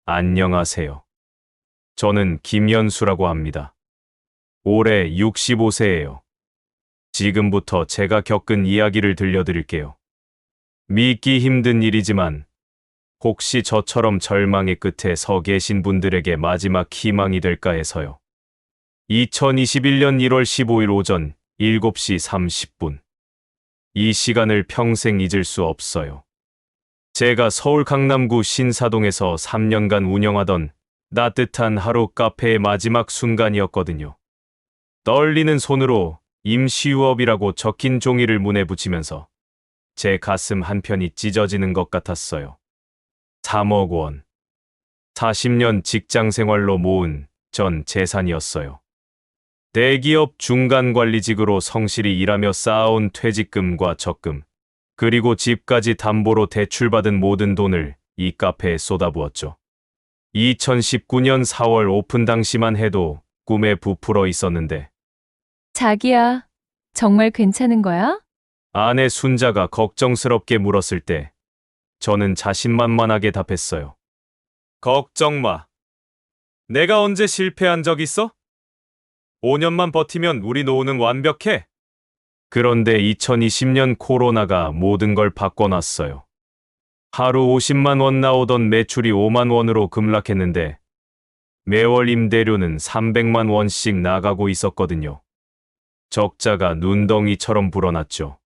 안녕하세요. 저는 김연수라고 합니다. 올해 65세예요. 지금부터 제가 겪은 이야기를 들려드릴게요. 믿기 힘든 일이지만 혹시 저처럼 절망의 끝에 서 계신 분들에게 마지막 희망이 될까 해서요. 2021년 1월 15일 오전 7시 30분. 이 시간을 평생 잊을 수 없어요. 제가 서울 강남구 신사동에서 3년간 운영하던 따뜻한 하루 카페의 마지막 순간이었거든요. 떨리는 손으로 임시유업이라고 적힌 종이를 문에 붙이면서 제 가슴 한편이 찢어지는 것 같았어요. 3억 원. 40년 직장 생활로 모은 전 재산이었어요. 대기업 중간관리직으로 성실히 일하며 쌓아온 퇴직금과 적금, 그리고 집까지 담보로 대출받은 모든 돈을 이 카페에 쏟아부었죠. 2019년 4월 오픈 당시만 해도 꿈에 부풀어 있었는데 자기야, 정말 괜찮은 거야? 아내 순자가 걱정스럽게 물었을 때 저는 자신만만하게 답했어요. 걱정 마. 내가 언제 실패한 적 있어? 5년만 버티면 우리 노후는 완벽해. 그런데 2020년 코로나가 모든 걸 바꿔놨어요. 하루 50만 원 나오던 매출이 5만 원으로 급락했는데 매월 임대료는 300만 원씩 나가고 있었거든요. 적자가 눈덩이처럼 불어났죠.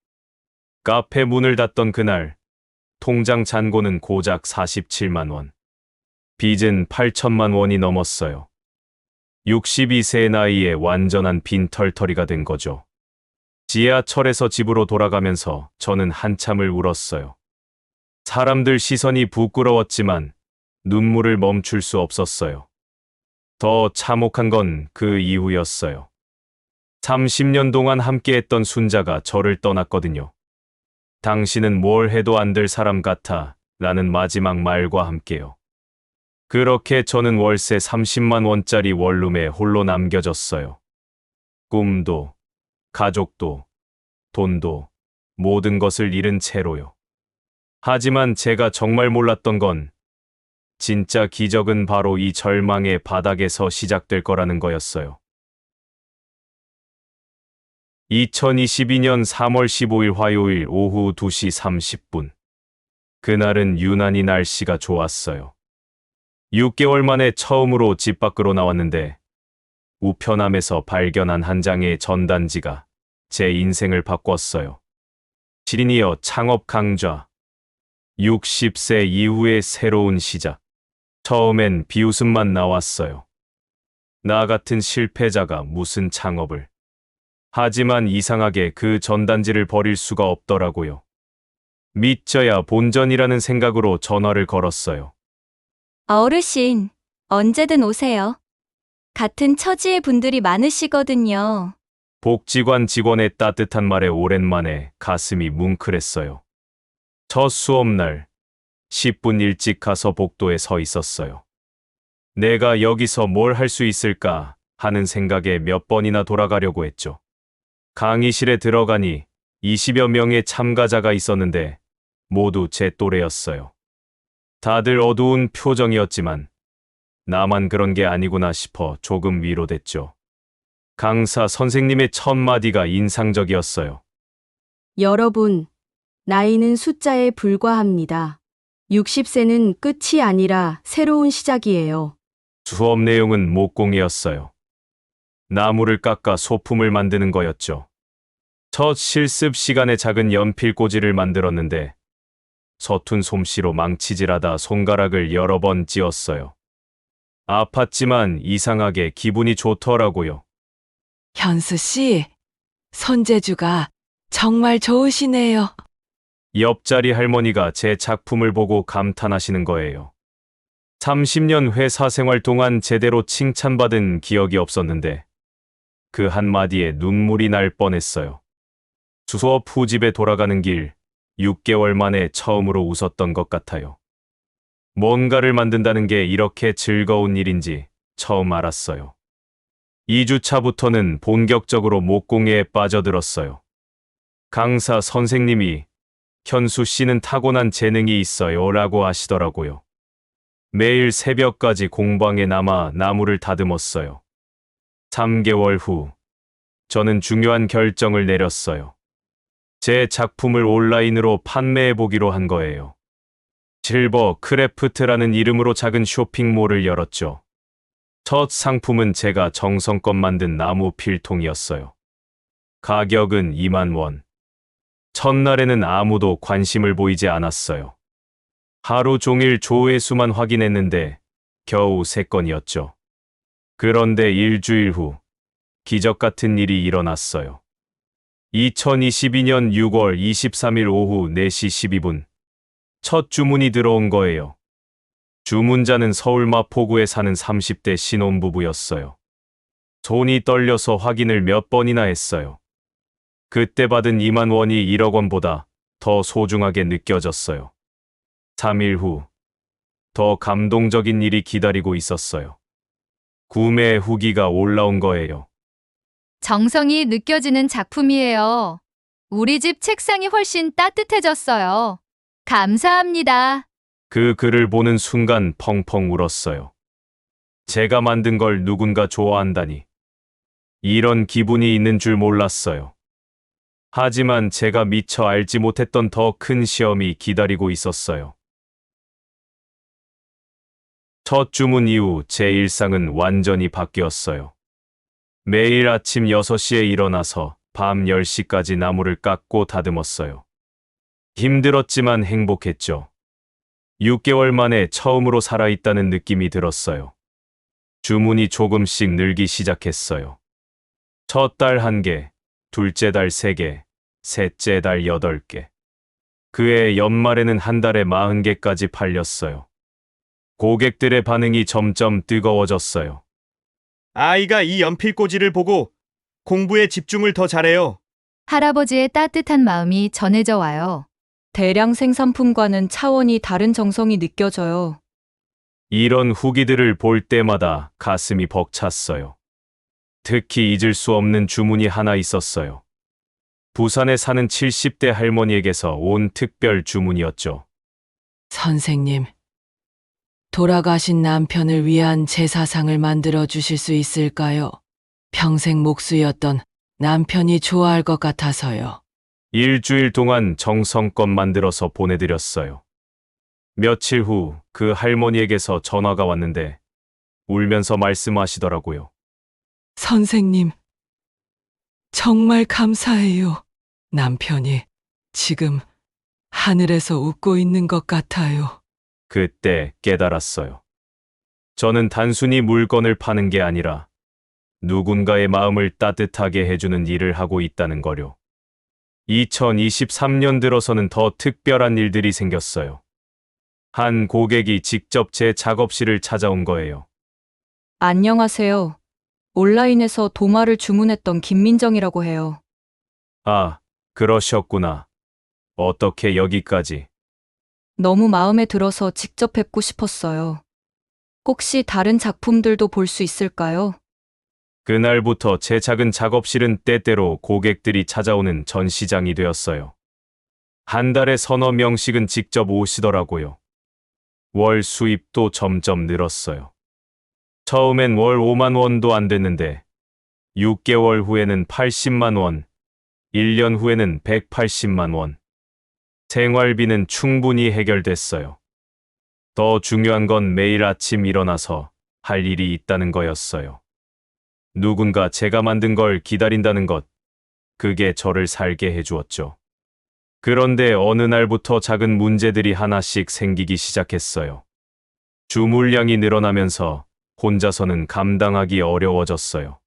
카페 문을 닫던 그날, 통장 잔고는 고작 47만 원. 빚은 8천만 원이 넘었어요. 62세 나이에 완전한 빈털터리가 된 거죠. 지하철에서 집으로 돌아가면서 저는 한참을 울었어요. 사람들 시선이 부끄러웠지만 눈물을 멈출 수 없었어요. 더 참혹한 건 그 이후였어요. 30년 동안 함께했던 순자가 저를 떠났거든요. 당신은 뭘 해도 안 될 사람 같아 라는 마지막 말과 함께요. 그렇게 저는 월세 30만 원짜리 원룸에 홀로 남겨졌어요. 꿈도, 가족도, 돈도, 모든 것을 잃은 채로요. 하지만 제가 정말 몰랐던 건 진짜 기적은 바로 이 절망의 바닥에서 시작될 거라는 거였어요. 2022년 3월 15일 화요일 오후 2시 30분. 그날은 유난히 날씨가 좋았어요. 6개월 만에 처음으로 집 밖으로 나왔는데 우편함에서 발견한 한 장의 전단지가 제 인생을 바꿨어요. 시린이어 창업 강좌. 60세 이후의 새로운 시작. 처음엔 비웃음만 나왔어요. 나 같은 실패자가 무슨 창업을. 하지만 이상하게 그 전단지를 버릴 수가 없더라고요. 믿져야 본전이라는 생각으로 전화를 걸었어요. 어르신, 언제든 오세요. 같은 처지의 분들이 많으시거든요. 복지관 직원의 따뜻한 말에 오랜만에 가슴이 뭉클했어요. 첫 수업날 10분 일찍 가서 복도에 서 있었어요. 내가 여기서 뭘 할 수 있을까 하는 생각에 몇 번이나 돌아가려고 했죠. 강의실에 들어가니 20여 명의 참가자가 있었는데 모두 제 또래였어요. 다들 어두운 표정이었지만 나만 그런 게 아니구나 싶어 조금 위로됐죠. 강사 선생님의 첫 마디가 인상적이었어요. 여러분, 나이는 숫자에 불과합니다. 60세는 끝이 아니라 새로운 시작이에요. 수업 내용은 목공이었어요. 나무를 깎아 소품을 만드는 거였죠. 첫 실습 시간에 작은 연필꽂이를 만들었는데 서툰 솜씨로 망치질하다 손가락을 여러 번 찧었어요. 아팠지만 이상하게 기분이 좋더라고요. 현수 씨, 손재주가 정말 좋으시네요. 옆자리 할머니가 제 작품을 보고 감탄하시는 거예요. 30년 회사 생활 동안 제대로 칭찬받은 기억이 없었는데 그 한마디에 눈물이 날 뻔했어요. 수업 후 집에 돌아가는 길 6개월 만에 처음으로 웃었던 것 같아요. 뭔가를 만든다는 게 이렇게 즐거운 일인지 처음 알았어요. 2주차부터는 본격적으로 목공에 빠져들었어요. 강사 선생님이 현수 씨는 타고난 재능이 있어요 라고 하시더라고요. 매일 새벽까지 공방에 남아 나무를 다듬었어요. 3개월 후, 저는 중요한 결정을 내렸어요. 제 작품을 온라인으로 판매해보기로 한 거예요. 실버 크래프트라는 이름으로 작은 쇼핑몰을 열었죠. 첫 상품은 제가 정성껏 만든 나무 필통이었어요. 가격은 2만 원. 첫날에는 아무도 관심을 보이지 않았어요. 하루 종일 조회수만 확인했는데 겨우 3건이었죠. 그런데 일주일 후 기적 같은 일이 일어났어요. 2022년 6월 23일 오후 4시 12분 첫 주문이 들어온 거예요. 주문자는 서울 마포구에 사는 30대 신혼부부였어요. 손이 떨려서 확인을 몇 번이나 했어요. 그때 받은 2만 원이 1억 원보다 더 소중하게 느껴졌어요. 3일 후, 더 감동적인 일이 기다리고 있었어요. 구매 후기가 올라온 거예요. 정성이 느껴지는 작품이에요. 우리 집 책상이 훨씬 따뜻해졌어요. 감사합니다. 그 글을 보는 순간 펑펑 울었어요. 제가 만든 걸 누군가 좋아한다니. 이런 기분이 있는 줄 몰랐어요. 하지만 제가 미처 알지 못했던 더 큰 시험이 기다리고 있었어요. 첫 주문 이후 제 일상은 완전히 바뀌었어요. 매일 아침 6시에 일어나서 밤 10시까지 나무를 깎고 다듬었어요. 힘들었지만 행복했죠. 6개월 만에 처음으로 살아있다는 느낌이 들었어요. 주문이 조금씩 늘기 시작했어요. 첫 달 1개, 둘째 달 3개, 셋째 달 8개. 그해 연말에는 한 달에 40개까지 팔렸어요. 고객들의 반응이 점점 뜨거워졌어요. 아이가 이 연필꽂이를 보고 공부에 집중을 더 잘해요. 할아버지의 따뜻한 마음이 전해져 와요. 대량 생산품과는 차원이 다른 정성이 느껴져요. 이런 후기들을 볼 때마다 가슴이 벅찼어요. 특히 잊을 수 없는 주문이 하나 있었어요. 부산에 사는 70대 할머니에게서 온 특별 주문이었죠. 선생님, 돌아가신 남편을 위한 제사상을 만들어 주실 수 있을까요? 평생 목수였던 남편이 좋아할 것 같아서요. 일주일 동안 정성껏 만들어서 보내드렸어요. 며칠 후 그 할머니에게서 전화가 왔는데 울면서 말씀하시더라고요. 선생님, 정말 감사해요. 남편이 지금 하늘에서 웃고 있는 것 같아요. 그때 깨달았어요. 저는 단순히 물건을 파는 게 아니라 누군가의 마음을 따뜻하게 해주는 일을 하고 있다는 거요. 2023년 들어서는 더 특별한 일들이 생겼어요. 한 고객이 직접 제 작업실을 찾아온 거예요. 안녕하세요. 온라인에서 도마를 주문했던 김민정이라고 해요. 아, 그러셨구나. 어떻게 여기까지? 너무 마음에 들어서 직접 뵙고 싶었어요. 혹시 다른 작품들도 볼 수 있을까요? 그날부터 제 작은 작업실은 때때로 고객들이 찾아오는 전시장이 되었어요. 한 달에 서너 명씩은 직접 오시더라고요. 월 수입도 점점 늘었어요. 처음엔 월 5만 원도 안 됐는데 6개월 후에는 80만 원, 1년 후에는 180만 원. 생활비는 충분히 해결됐어요. 더 중요한 건 매일 아침 일어나서 할 일이 있다는 거였어요. 누군가 제가 만든 걸 기다린다는 것, 그게 저를 살게 해주었죠. 그런데 어느 날부터 작은 문제들이 하나씩 생기기 시작했어요. 주물량이 늘어나면서 혼자서는 감당하기 어려워졌어요.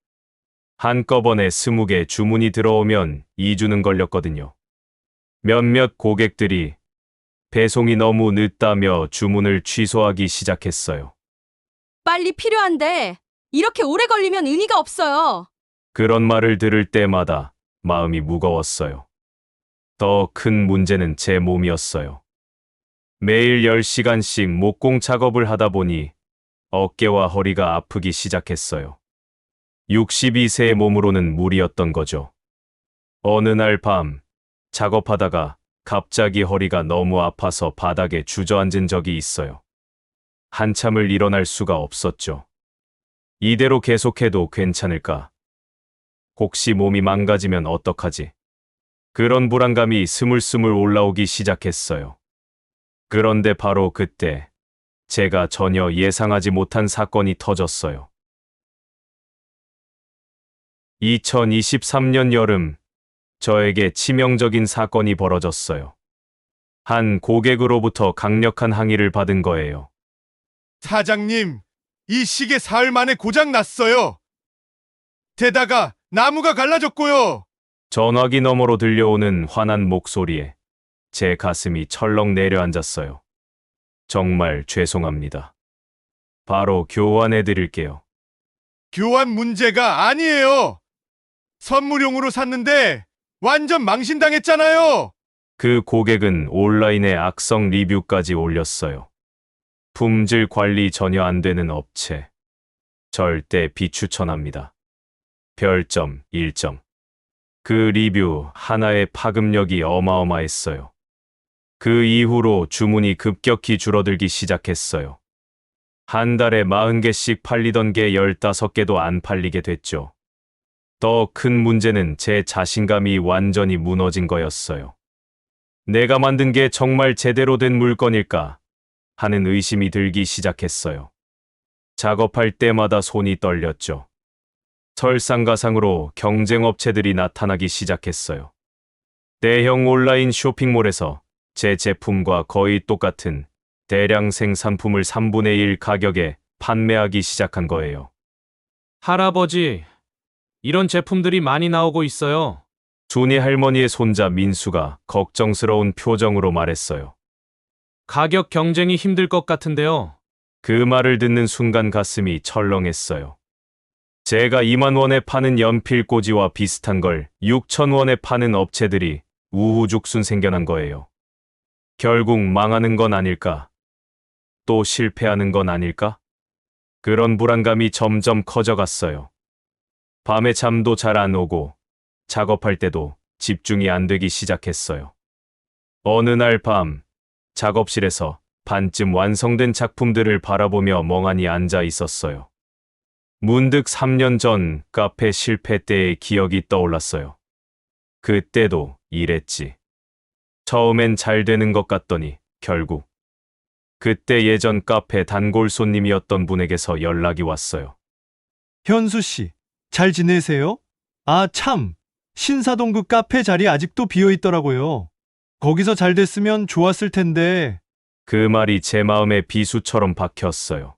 한꺼번에 20개 주문이 들어오면 2주는 걸렸거든요. 몇몇 고객들이 배송이 너무 늦다며 주문을 취소하기 시작했어요. 빨리 필요한데 이렇게 오래 걸리면 의미가 없어요. 그런 말을 들을 때마다 마음이 무거웠어요. 더 큰 문제는 제 몸이었어요. 매일 10시간씩 목공 작업을 하다 보니 어깨와 허리가 아프기 시작했어요. 62세의 몸으로는 무리였던 거죠. 어느 날 밤 작업하다가 갑자기 허리가 너무 아파서 바닥에 주저앉은 적이 있어요. 한참을 일어날 수가 없었죠. 이대로 계속해도 괜찮을까? 혹시 몸이 망가지면 어떡하지? 그런 불안감이 스물스물 올라오기 시작했어요. 그런데 바로 그때 제가 전혀 예상하지 못한 사건이 터졌어요. 2023년 여름, 저에게 치명적인 사건이 벌어졌어요. 한 고객으로부터 강력한 항의를 받은 거예요. 사장님, 이 시계 사흘 만에 고장 났어요. 게다가 나무가 갈라졌고요. 전화기 너머로 들려오는 화난 목소리에 제 가슴이 철렁 내려앉았어요. 정말 죄송합니다. 바로 교환해 드릴게요. 교환 문제가 아니에요. 선물용으로 샀는데 완전 망신당했잖아요. 그 고객은 온라인에 악성 리뷰까지 올렸어요. 품질 관리 전혀 안 되는 업체. 절대 비추천합니다. 별점 1점. 그 리뷰 하나의 파급력이 어마어마했어요. 그 이후로 주문이 급격히 줄어들기 시작했어요. 한 달에 40개씩 팔리던 게 15개도 안 팔리게 됐죠. 더 큰 문제는 제 자신감이 완전히 무너진 거였어요. 내가 만든 게 정말 제대로 된 물건일까 하는 의심이 들기 시작했어요. 작업할 때마다 손이 떨렸죠. 설상가상으로 경쟁업체들이 나타나기 시작했어요. 대형 온라인 쇼핑몰에서 제 제품과 거의 똑같은 대량 생산품을 3분의 1 가격에 판매하기 시작한 거예요. 할아버지, 이런 제품들이 많이 나오고 있어요. 순이 할머니의 손자 민수가 걱정스러운 표정으로 말했어요. 가격 경쟁이 힘들 것 같은데요. 그 말을 듣는 순간 가슴이 철렁했어요. 제가 2만 원에 파는 연필꽂이와 비슷한 걸 6천 원에 파는 업체들이 우후죽순 생겨난 거예요. 결국 망하는 건 아닐까? 또 실패하는 건 아닐까? 그런 불안감이 점점 커져갔어요. 밤에 잠도 잘 안 오고 작업할 때도 집중이 안 되기 시작했어요. 어느 날 밤, 작업실에서 반쯤 완성된 작품들을 바라보며 멍하니 앉아 있었어요. 문득 3년 전 카페 실패 때의 기억이 떠올랐어요. 그때도 이랬지. 처음엔 잘 되는 것 같더니 결국. 그때 예전 카페 단골 손님이었던 분에게서 연락이 왔어요. 현수 씨, 잘 지내세요? 아, 참. 신사동 그 카페 자리 아직도 비어 있더라고요. 거기서 잘 됐으면 좋았을 텐데. 그 말이 제 마음에 비수처럼 박혔어요.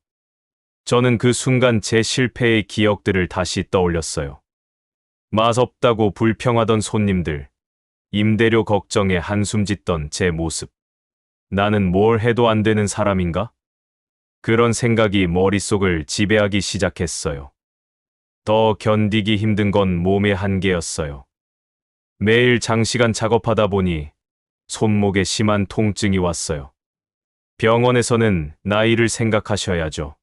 저는 그 순간 제 실패의 기억들을 다시 떠올렸어요. 맛없다고 불평하던 손님들, 임대료 걱정에 한숨 짓던 제 모습. 나는 뭘 해도 안 되는 사람인가? 그런 생각이 머릿속을 지배하기 시작했어요. 더 견디기 힘든 건 몸의 한계였어요. 매일 장시간 작업하다 보니 손목에 심한 통증이 왔어요. 병원에서는 나이를 생각하셔야죠.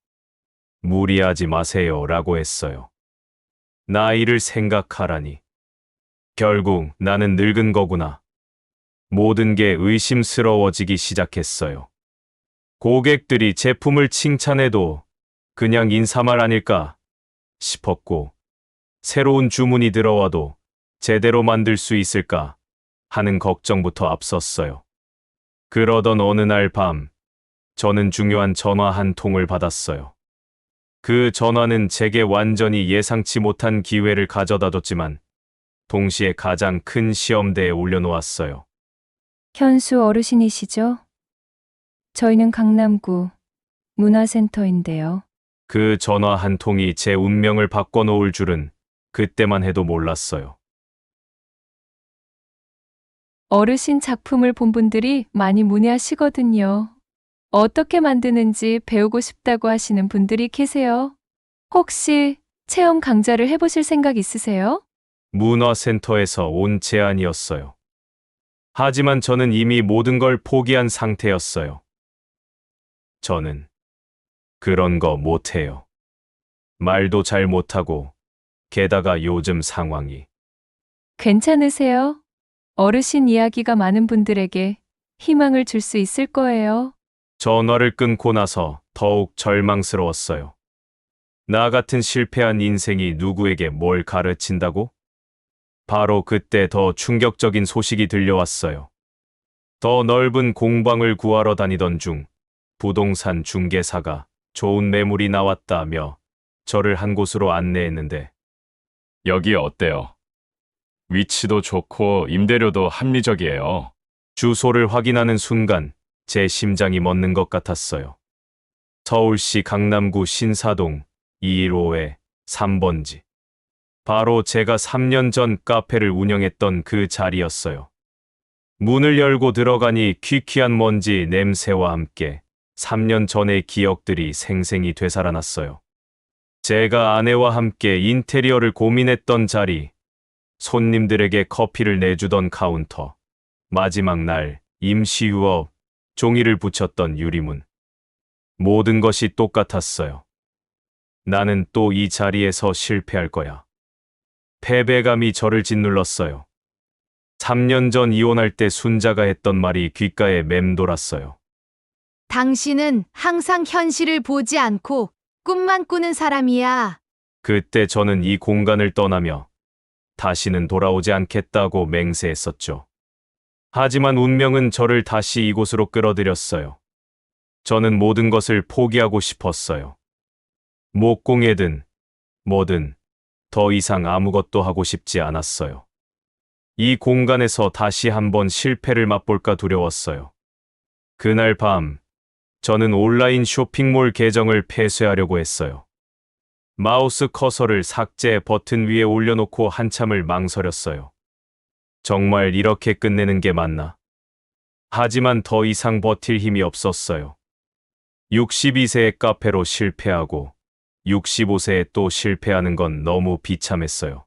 무리하지 마세요 라고 했어요. 나이를 생각하라니. 결국 나는 늙은 거구나. 모든 게 의심스러워지기 시작했어요. 고객들이 제품을 칭찬해도 그냥 인사말 아닐까 싶었고, 새로운 주문이 들어와도 제대로 만들 수 있을까 하는 걱정부터 앞섰어요. 그러던 어느 날 밤, 저는 중요한 전화 한 통을 받았어요. 그 전화는 제게 완전히 예상치 못한 기회를 가져다 줬지만, 동시에 가장 큰 시험대에 올려놓았어요. 현수 어르신이시죠? 저희는 강남구 문화센터인데요. 그 전화 한 통이 제 운명을 바꿔놓을 줄은 그때만 해도 몰랐어요. 어르신 작품을 본 분들이 많이 문의하시거든요. 어떻게 만드는지 배우고 싶다고 하시는 분들이 계세요. 혹시 체험 강좌를 해보실 생각 있으세요? 문화센터에서 온 제안이었어요. 하지만 저는 이미 모든 걸 포기한 상태였어요. 저는 그런 거 못해요. 말도 잘 못하고, 게다가 요즘 상황이. 괜찮으세요? 어르신 이야기가 많은 분들에게 희망을 줄 수 있을 거예요. 전화를 끊고 나서 더욱 절망스러웠어요. 나 같은 실패한 인생이 누구에게 뭘 가르친다고? 바로 그때 더 충격적인 소식이 들려왔어요. 더 넓은 공방을 구하러 다니던 중 부동산 중개사가 좋은 매물이 나왔다며 저를 한 곳으로 안내했는데, 여기 어때요? 위치도 좋고 임대료도 합리적이에요. 주소를 확인하는 순간 제 심장이 멎는 것 같았어요. 서울시 강남구 신사동 215의 3번지. 바로 제가 3년 전 카페를 운영했던 그 자리였어요. 문을 열고 들어가니 퀴퀴한 먼지 냄새와 함께 3년 전의 기억들이 생생히 되살아났어요. 제가 아내와 함께 인테리어를 고민했던 자리, 손님들에게 커피를 내주던 카운터, 마지막 날 임시 휴업, 종이를 붙였던 유리문. 모든 것이 똑같았어요. 나는 또 이 자리에서 실패할 거야. 패배감이 저를 짓눌렀어요. 3년 전 이혼할 때 순자가 했던 말이 귓가에 맴돌았어요. 당신은 항상 현실을 보지 않고 꿈만 꾸는 사람이야. 그때 저는 이 공간을 떠나며 다시는 돌아오지 않겠다고 맹세했었죠. 하지만 운명은 저를 다시 이곳으로 끌어들였어요. 저는 모든 것을 포기하고 싶었어요. 목공이든 뭐든 더 이상 아무것도 하고 싶지 않았어요. 이 공간에서 다시 한번 실패를 맛볼까 두려웠어요. 그날 밤, 저는 온라인 쇼핑몰 계정을 폐쇄하려고 했어요. 마우스 커서를 삭제 버튼 위에 올려놓고 한참을 망설였어요. 정말 이렇게 끝내는 게 맞나? 하지만 더 이상 버틸 힘이 없었어요. 62세의 카페로 실패하고 65세에 또 실패하는 건 너무 비참했어요.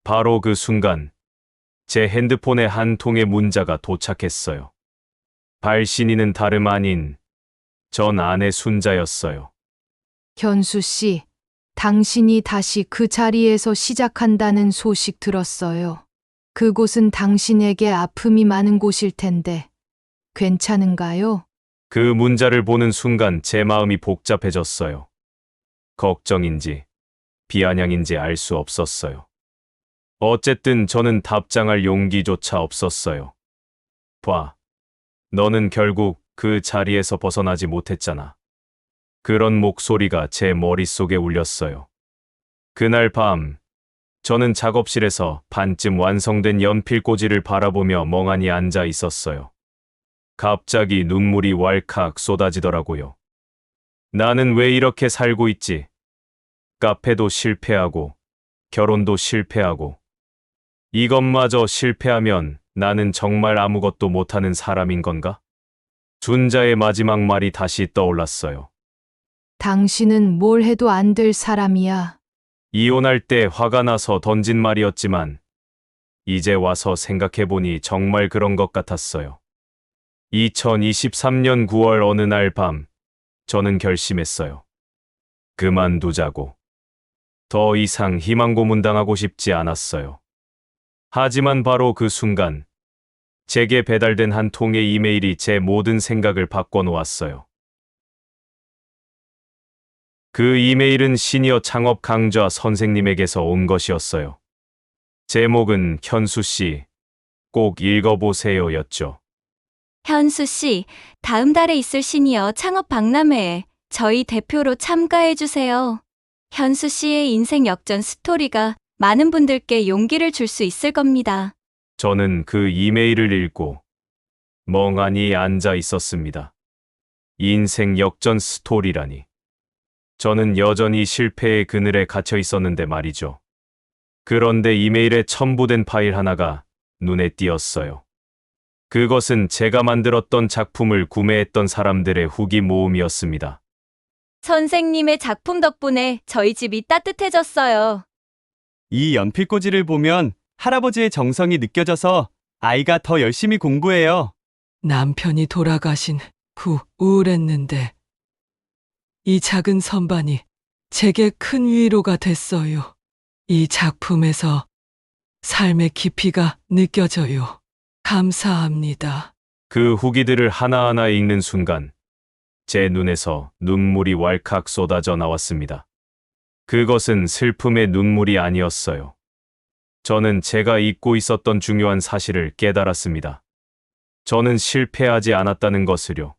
바로 그 순간 제 핸드폰에 한 통의 문자가 도착했어요. 발신인은 다름 아닌 전 아내 순자였어요. 현수 씨, 당신이 다시 그 자리에서 시작한다는 소식 들었어요. 그곳은 당신에게 아픔이 많은 곳일 텐데 괜찮은가요? 그 문자를 보는 순간 제 마음이 복잡해졌어요. 걱정인지 비아냥인지 알 수 없었어요. 어쨌든 저는 답장할 용기조차 없었어요. 봐, 너는 결국 그 자리에서 벗어나지 못했잖아. 그런 목소리가 제 머릿속에 울렸어요. 그날 밤, 저는 작업실에서 반쯤 완성된 연필꽂이를 바라보며 멍하니 앉아 있었어요. 갑자기 눈물이 왈칵 쏟아지더라고요. 나는 왜 이렇게 살고 있지? 카페도 실패하고, 결혼도 실패하고, 이것마저 실패하면 나는 정말 아무것도 못하는 사람인 건가? 순자의 마지막 말이 다시 떠올랐어요. 당신은 뭘 해도 안 될 사람이야. 이혼할 때 화가 나서 던진 말이었지만, 이제 와서 생각해보니 정말 그런 것 같았어요. 2023년 9월 어느 날 밤, 저는 결심했어요. 그만두자고. 더 이상 희망 고문당하고 싶지 않았어요. 하지만 바로 그 순간, 제게 배달된 한 통의 이메일이 제 모든 생각을 바꿔놓았어요. 그 이메일은 시니어 창업 강좌 선생님에게서 온 것이었어요. 제목은 현수 씨, 꼭 읽어보세요 였죠. 현수 씨, 다음 달에 있을 시니어 창업 박람회에 저희 대표로 참가해 주세요. 현수 씨의 인생 역전 스토리가 많은 분들께 용기를 줄 수 있을 겁니다. 저는 그 이메일을 읽고 멍하니 앉아 있었습니다. 인생 역전 스토리라니. 저는 여전히 실패의 그늘에 갇혀 있었는데 말이죠. 그런데 이메일에 첨부된 파일 하나가 눈에 띄었어요. 그것은 제가 만들었던 작품을 구매했던 사람들의 후기 모음이었습니다. 선생님의 작품 덕분에 저희 집이 따뜻해졌어요. 이 연필꽂이를 보면 할아버지의 정성이 느껴져서 아이가 더 열심히 공부해요. 남편이 돌아가신 후 우울했는데 이 작은 선반이 제게 큰 위로가 됐어요. 이 작품에서 삶의 깊이가 느껴져요. 감사합니다. 그 후기들을 하나하나 읽는 순간 제 눈에서 눈물이 왈칵 쏟아져 나왔습니다. 그것은 슬픔의 눈물이 아니었어요. 저는 제가 잊고 있었던 중요한 사실을 깨달았습니다. 저는 실패하지 않았다는 것을요.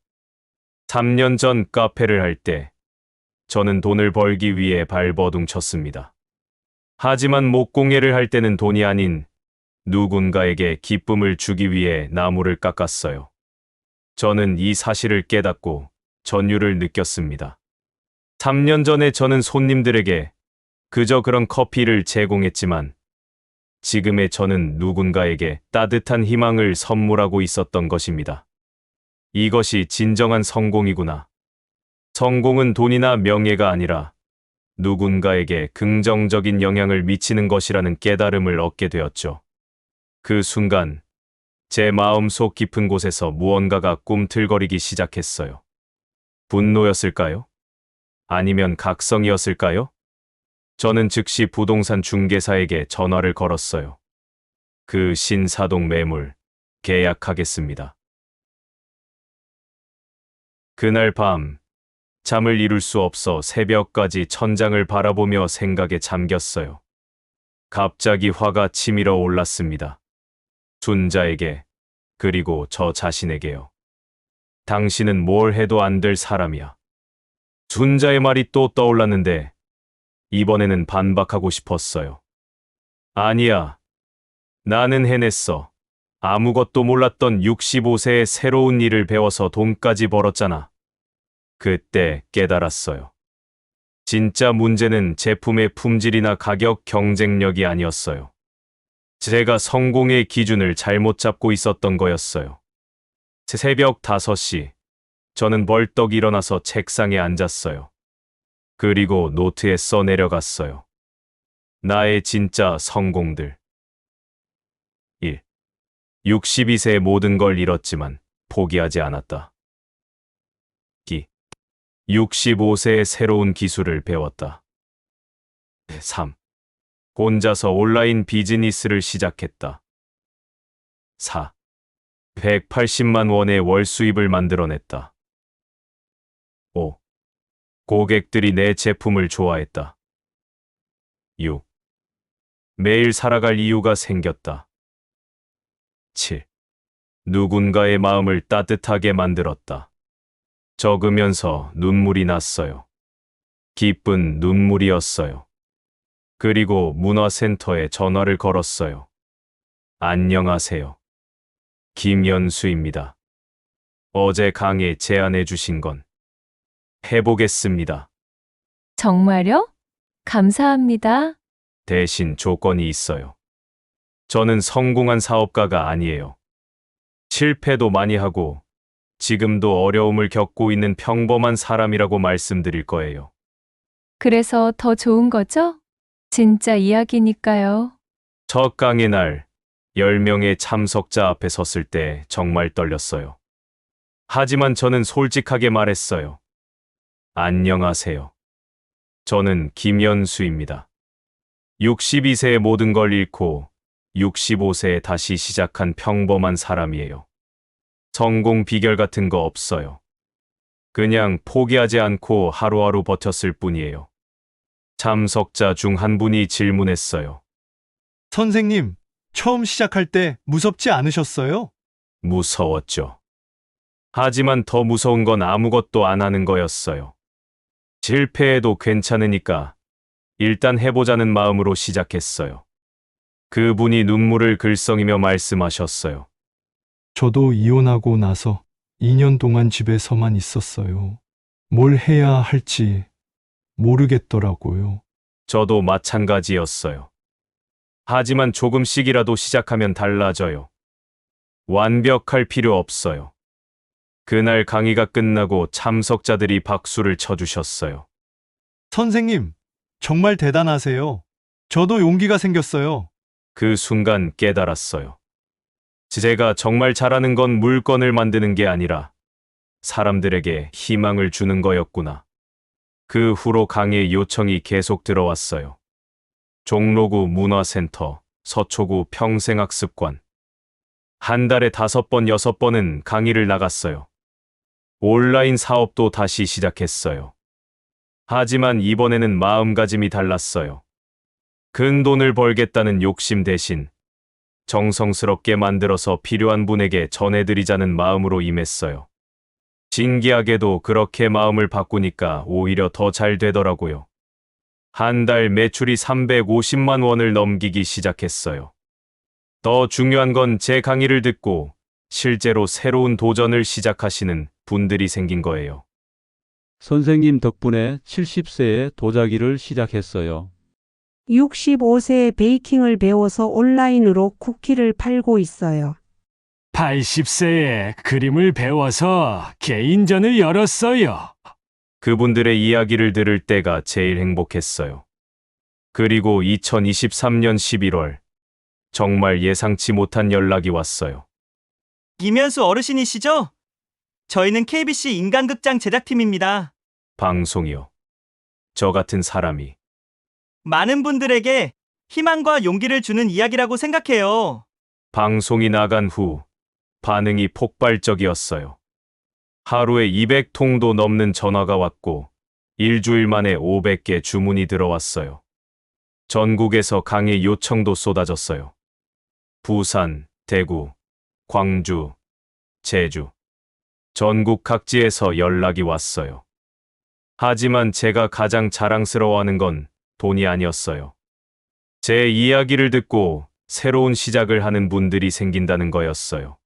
3년 전 카페를 할 때 저는 돈을 벌기 위해 발버둥 쳤습니다. 하지만 목공예를 할 때는 돈이 아닌 누군가에게 기쁨을 주기 위해 나무를 깎았어요. 저는 이 사실을 깨닫고 전율을 느꼈습니다. 3년 전에 저는 손님들에게 그저 그런 커피를 제공했지만 지금의 저는 누군가에게 따뜻한 희망을 선물하고 있었던 것입니다. 이것이 진정한 성공이구나. 성공은 돈이나 명예가 아니라 누군가에게 긍정적인 영향을 미치는 것이라는 깨달음을 얻게 되었죠. 그 순간 제 마음속 깊은 곳에서 무언가가 꿈틀거리기 시작했어요. 분노였을까요? 아니면 각성이었을까요? 저는 즉시 부동산 중개사에게 전화를 걸었어요. 그 신사동 매물 계약하겠습니다. 그날 밤 잠을 이룰 수 없어 새벽까지 천장을 바라보며 생각에 잠겼어요. 갑자기 화가 치밀어 올랐습니다. 순자에게, 그리고 저 자신에게요. 당신은 뭘 해도 안 될 사람이야. 순자의 말이 또 떠올랐는데 이번에는 반박하고 싶었어요. 아니야. 나는 해냈어. 아무것도 몰랐던 65세의 새로운 일을 배워서 돈까지 벌었잖아. 그때 깨달았어요. 진짜 문제는 제품의 품질이나 가격 경쟁력이 아니었어요. 제가 성공의 기준을 잘못 잡고 있었던 거였어요. 새벽 5시, 저는 벌떡 일어나서 책상에 앉았어요. 그리고 노트에 써 내려갔어요. 나의 진짜 성공들. 1. 62세의 모든 걸 잃었지만 포기하지 않았다. 2. 65세의 새로운 기술을 배웠다. 3. 혼자서 온라인 비즈니스를 시작했다. 4. 180만 원의 월 수입을 만들어냈다. 5. 고객들이 내 제품을 좋아했다. 6. 매일 살아갈 이유가 생겼다. 7. 누군가의 마음을 따뜻하게 만들었다. 적으면서 눈물이 났어요. 기쁜 눈물이었어요. 그리고 문화센터에 전화를 걸었어요. 안녕하세요. 김연수입니다. 어제 강의 제안해 주신 건 해보겠습니다. 정말요? 감사합니다. 대신 조건이 있어요. 저는 성공한 사업가가 아니에요. 실패도 많이 하고 지금도 어려움을 겪고 있는 평범한 사람이라고 말씀드릴 거예요. 그래서 더 좋은 거죠? 진짜 이야기니까요. 첫 강의 날 10명의 참석자 앞에 섰을 때 정말 떨렸어요. 하지만 저는 솔직하게 말했어요. 안녕하세요. 저는 김연수입니다. 62세의 모든 걸 잃고 65세에 다시 시작한 평범한 사람이에요. 성공 비결 같은 거 없어요. 그냥 포기하지 않고 하루하루 버텼을 뿐이에요. 참석자 중 한 분이 질문했어요. 선생님, 처음 시작할 때 무섭지 않으셨어요? 무서웠죠. 하지만 더 무서운 건 아무것도 안 하는 거였어요. 실패해도 괜찮으니까 일단 해보자는 마음으로 시작했어요. 그분이 눈물을 글썽이며 말씀하셨어요. 저도 이혼하고 나서 2년 동안 집에서만 있었어요. 뭘 해야 할지 모르겠더라고요. 저도 마찬가지였어요. 하지만 조금씩이라도 시작하면 달라져요. 완벽할 필요 없어요. 그날 강의가 끝나고 참석자들이 박수를 쳐주셨어요. 선생님, 정말 대단하세요. 저도 용기가 생겼어요. 그 순간 깨달았어요. 제가 정말 잘하는 건 물건을 만드는 게 아니라 사람들에게 희망을 주는 거였구나. 그 후로 강의 요청이 계속 들어왔어요. 종로구 문화센터, 서초구 평생학습관. 한 달에 5번, 6번은 강의를 나갔어요. 온라인 사업도 다시 시작했어요. 하지만 이번에는 마음가짐이 달랐어요. 큰 돈을 벌겠다는 욕심 대신 정성스럽게 만들어서 필요한 분에게 전해드리자는 마음으로 임했어요. 신기하게도 그렇게 마음을 바꾸니까 오히려 더 잘 되더라고요. 한 달 매출이 350만 원을 넘기기 시작했어요. 더 중요한 건 제 강의를 듣고 실제로 새로운 도전을 시작하시는 분들이 생긴 거예요. 선생님 덕분에 70세에 도자기를 시작했어요. 65세에 베이킹을 배워서 온라인으로 쿠키를 팔고 있어요. 80세에 그림을 배워서 개인전을 열었어요. 그분들의 이야기를 들을 때가 제일 행복했어요. 그리고 2023년 11월, 정말 예상치 못한 연락이 왔어요. 이면수 어르신이시죠? 저희는 KBC 인간극장 제작팀입니다. 방송이요. 저 같은 사람이. 많은 분들에게 희망과 용기를 주는 이야기라고 생각해요. 방송이 나간 후 반응이 폭발적이었어요. 하루에 200통도 넘는 전화가 왔고 일주일 만에 500개 주문이 들어왔어요. 전국에서 강의 요청도 쏟아졌어요. 부산, 대구, 광주, 제주, 전국 각지에서 연락이 왔어요. 하지만 제가 가장 자랑스러워하는 건 돈이 아니었어요. 제 이야기를 듣고 새로운 시작을 하는 분들이 생긴다는 거였어요.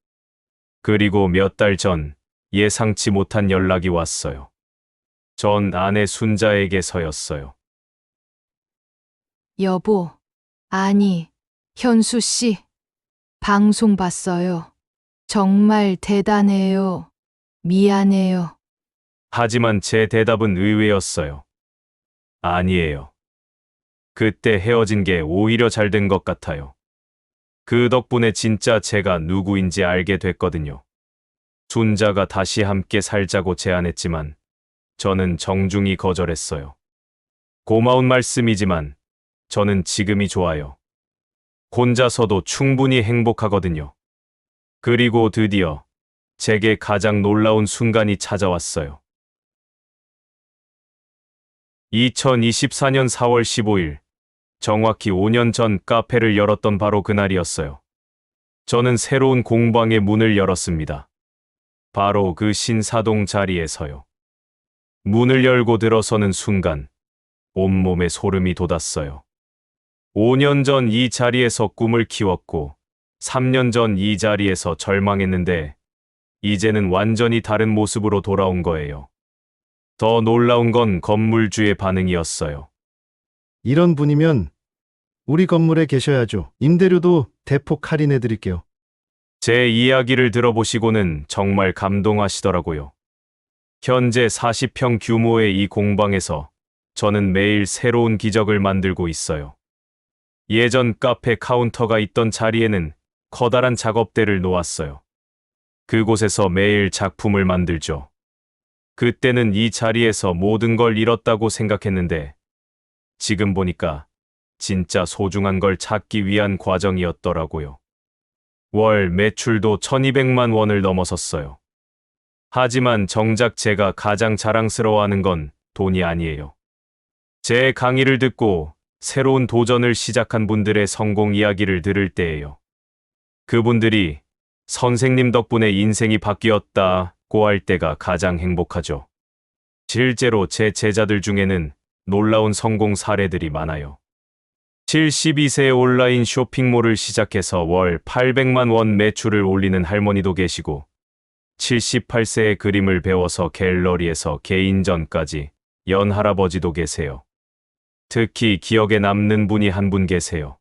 그리고 몇 달 전 예상치 못한 연락이 왔어요. 전 아내 순자에게서였어요. 여보, 아니, 현수 씨, 방송 봤어요. 정말 대단해요. 미안해요. 하지만 제 대답은 의외였어요. 아니에요. 그때 헤어진 게 오히려 잘 된 것 같아요. 그 덕분에 진짜 제가 누구인지 알게 됐거든요. 순자가 다시 함께 살자고 제안했지만 저는 정중히 거절했어요. 고마운 말씀이지만 저는 지금이 좋아요. 혼자서도 충분히 행복하거든요. 그리고 드디어 제게 가장 놀라운 순간이 찾아왔어요. 2024년 4월 15일, 정확히 5년 전 카페를 열었던 바로 그날이었어요. 저는 새로운 공방의 문을 열었습니다. 바로 그 신사동 자리에서요. 문을 열고 들어서는 순간 온몸에 소름이 돋았어요. 5년 전 이 자리에서 꿈을 키웠고 3년 전 이 자리에서 절망했는데 이제는 완전히 다른 모습으로 돌아온 거예요. 더 놀라운 건 건물주의 반응이었어요. 이런 분이면 우리 건물에 계셔야죠. 임대료도 대폭 할인해 드릴게요. 제 이야기를 들어보시고는 정말 감동하시더라고요. 현재 40평 규모의 이 공방에서 저는 매일 새로운 기적을 만들고 있어요. 예전 카페 카운터가 있던 자리에는 커다란 작업대를 놓았어요. 그곳에서 매일 작품을 만들죠. 그때는 이 자리에서 모든 걸 잃었다고 생각했는데 지금 보니까 진짜 소중한 걸 찾기 위한 과정이었더라고요. 월 매출도 1200만 원을 넘어섰어요. 하지만 정작 제가 가장 자랑스러워하는 건 돈이 아니에요. 제 강의를 듣고 새로운 도전을 시작한 분들의 성공 이야기를 들을 때예요. 그분들이 선생님 덕분에 인생이 바뀌었다고 할 때가 가장 행복하죠. 실제로 제 제자들 중에는 놀라운 성공 사례들이 많아요. 72세에 온라인 쇼핑몰을 시작해서 월 800만 원 매출을 올리는 할머니도 계시고 78세에 그림을 배워서 갤러리에서 개인전까지 연 할아버지도 계세요. 특히 기억에 남는 분이 한 분 계세요.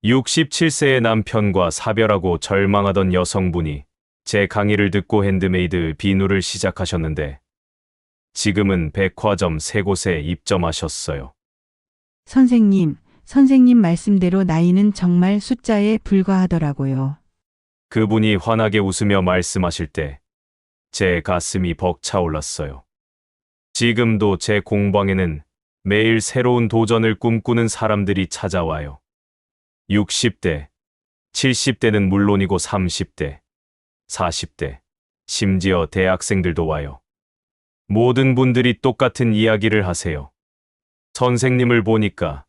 67세의 남편과 사별하고 절망하던 여성분이 제 강의를 듣고 핸드메이드 비누를 시작하셨는데 지금은 백화점 3곳에 입점하셨어요. 선생님 말씀대로 나이는 정말 숫자에 불과하더라고요. 그분이 환하게 웃으며 말씀하실 때 제 가슴이 벅차올랐어요. 지금도 제 공방에는 매일 새로운 도전을 꿈꾸는 사람들이 찾아와요. 60대, 70대는 물론이고 30대, 40대, 심지어 대학생들도 와요. 모든 분들이 똑같은 이야기를 하세요. 선생님을 보니까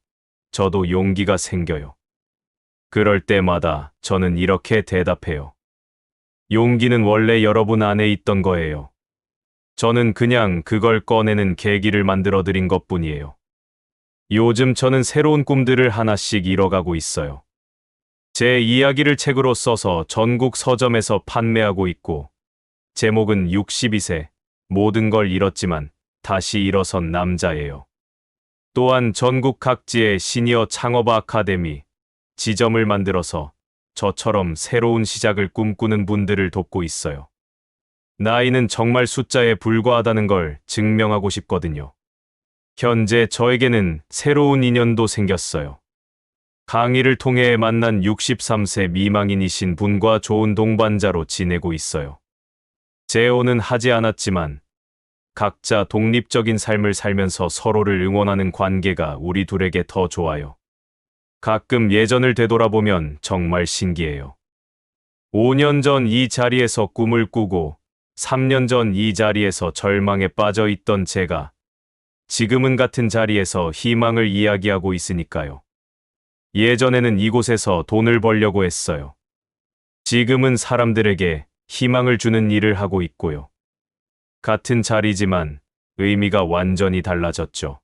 저도 용기가 생겨요. 그럴 때마다 저는 이렇게 대답해요. 용기는 원래 여러분 안에 있던 거예요. 저는 그냥 그걸 꺼내는 계기를 만들어 드린 것뿐이에요. 요즘 저는 새로운 꿈들을 하나씩 이뤄가고 있어요. 제 이야기를 책으로 써서 전국 서점에서 판매하고 있고, 제목은 62세, 모든 걸 잃었지만 다시 일어선 남자예요. 또한 전국 각지의 시니어 창업 아카데미, 지점을 만들어서 저처럼 새로운 시작을 꿈꾸는 분들을 돕고 있어요. 나이는 정말 숫자에 불과하다는 걸 증명하고 싶거든요. 현재 저에게는 새로운 인연도 생겼어요. 강의를 통해 만난 63세 미망인이신 분과 좋은 동반자로 지내고 있어요. 재혼은 하지 않았지만 각자 독립적인 삶을 살면서 서로를 응원하는 관계가 우리 둘에게 더 좋아요. 가끔 예전을 되돌아보면 정말 신기해요. 5년 전 이 자리에서 꿈을 꾸고 3년 전 이 자리에서 절망에 빠져 있던 제가 지금은 같은 자리에서 희망을 이야기하고 있으니까요. 예전에는 이곳에서 돈을 벌려고 했어요. 지금은 사람들에게 희망을 주는 일을 하고 있고요. 같은 자리지만 의미가 완전히 달라졌죠.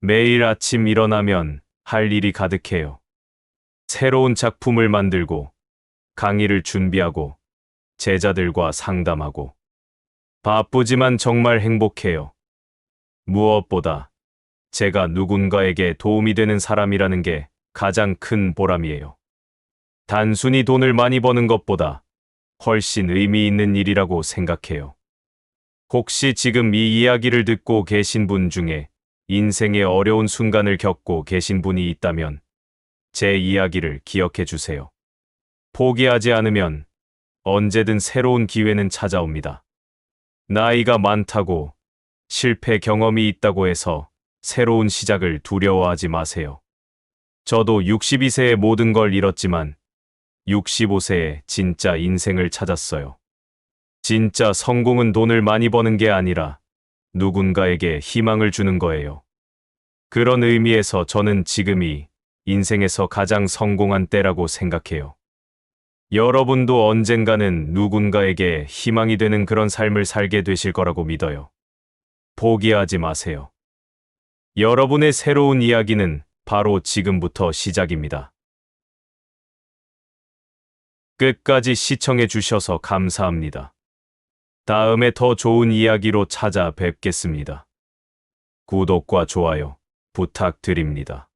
매일 아침 일어나면 할 일이 가득해요. 새로운 작품을 만들고, 강의를 준비하고, 제자들과 상담하고. 바쁘지만 정말 행복해요. 무엇보다 제가 누군가에게 도움이 되는 사람이라는 게 가장 큰 보람이에요. 단순히 돈을 많이 버는 것보다 훨씬 의미 있는 일이라고 생각해요. 혹시 지금 이 이야기를 듣고 계신 분 중에 인생의 어려운 순간을 겪고 계신 분이 있다면 제 이야기를 기억해 주세요. 포기하지 않으면 언제든 새로운 기회는 찾아옵니다. 나이가 많다고, 실패 경험이 있다고 해서 새로운 시작을 두려워하지 마세요. 저도 62세에 모든 걸 잃었지만 65세에 진짜 인생을 찾았어요. 진짜 성공은 돈을 많이 버는 게 아니라 누군가에게 희망을 주는 거예요. 그런 의미에서 저는 지금이 인생에서 가장 성공한 때라고 생각해요. 여러분도 언젠가는 누군가에게 희망이 되는 그런 삶을 살게 되실 거라고 믿어요. 포기하지 마세요. 여러분의 새로운 이야기는 바로 지금부터 시작입니다. 끝까지 시청해 주셔서 감사합니다. 다음에 더 좋은 이야기로 찾아뵙겠습니다. 구독과 좋아요 부탁드립니다.